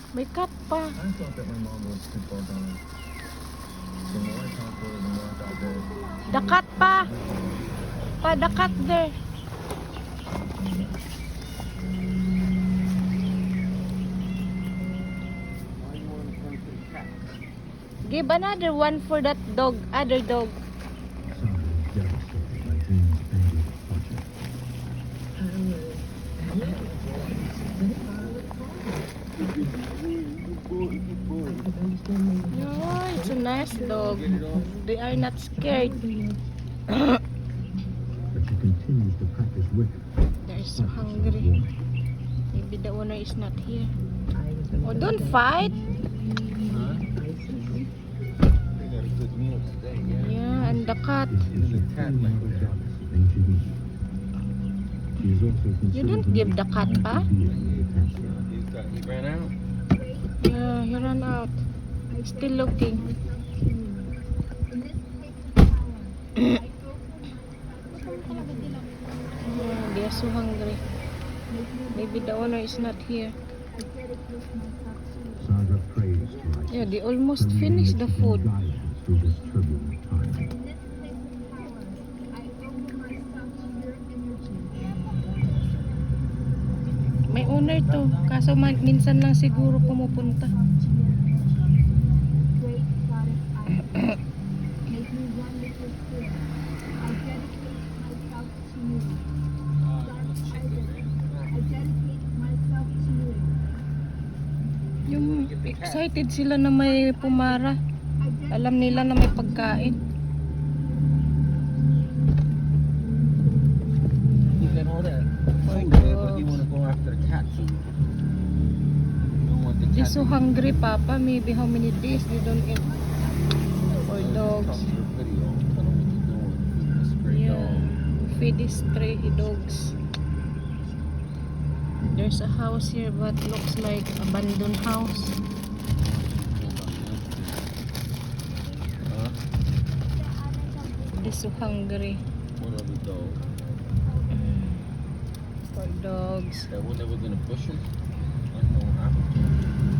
May cat pa. I thought that my mom was too far gone. The more I talked to her, the more I thought that... The cat pa. Pa, the cat there. Give another one for that dog, other dog. No, it's a nice dog. They are not scared. But she continues to practice wicked. They're so hungry. Maybe the owner is not here. Oh, don't fight. Huh? They got a good meal today, Yeah, and the cat. You didn't give the cat pa? He ran out. Yeah, he ran out. Still looking. Yeah, they are so hungry. Maybe the owner is not here. Yeah, they almost finished the food. May owner to, kaso minsan lang siguro pumupunta. Yung excited sila na may pumara. Alam nila na may pagkain. He's got all that food there, but he wanna go after the cat food. Don't want the cat. They're so hungry, Papa. Maybe how many days they don't eat for dogs. Yeah, feed these stray dogs. There's a house here, but looks like abandoned house. They're so hungry. What other dog? For dogs. That one that was in the bushes? I don't know what happened to him.